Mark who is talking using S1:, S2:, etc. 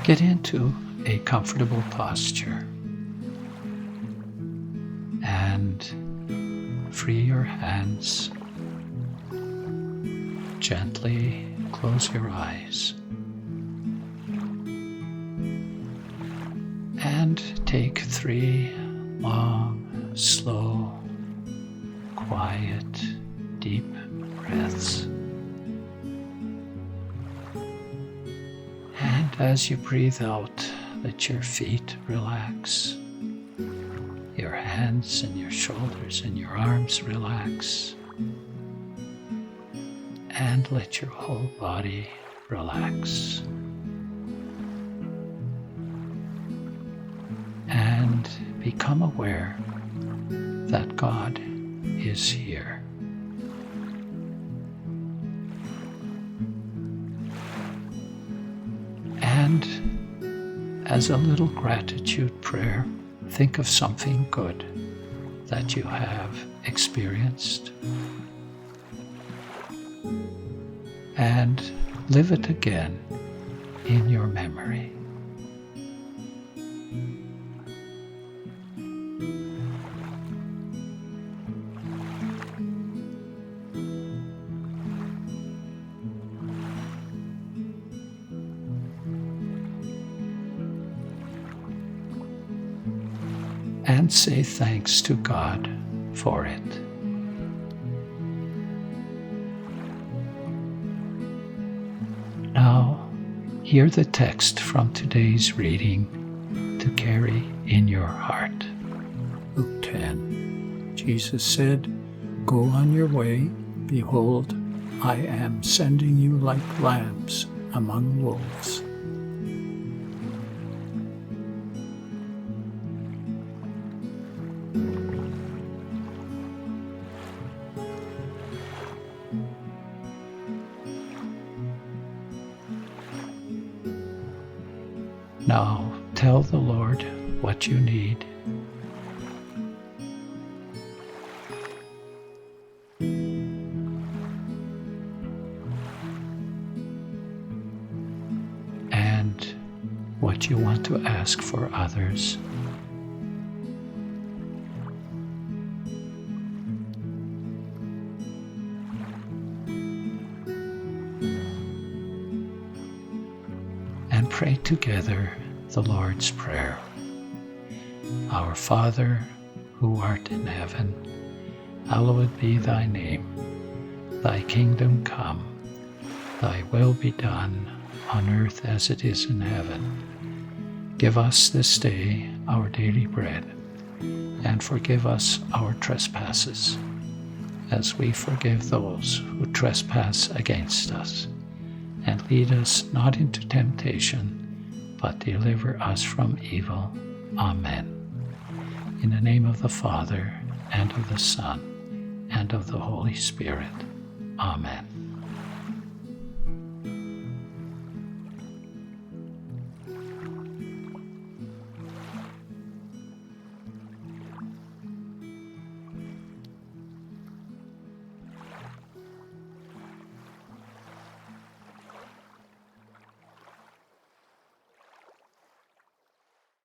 S1: Get into a comfortable posture and free your hands. Gently close your eyes and take 3 long, slow, quiet, deep breaths. And as you breathe out, let your feet relax, your hands and your shoulders and your arms relax, and let your whole body relax. And become aware that God is here. And as a little gratitude prayer, think of something good that you have experienced and live it again in your memory. And say thanks to God for it. Now, hear the text from today's reading to carry in your heart.
S2: Luke 10. Jesus said, "Go on your way. Behold, I am sending you like lambs among wolves."
S1: Now tell the Lord what you need. And what you want to ask for others. And pray together the Lord's Prayer. Our Father, who art in heaven, hallowed be thy name. Thy kingdom come, thy will be done on earth as it is in heaven. Give us this day our daily bread, and forgive us our trespasses, as we forgive those who trespass against us. And lead us not into temptation, but deliver us from evil. Amen. In the name of the Father, and of the Son, and of the Holy Spirit. Amen.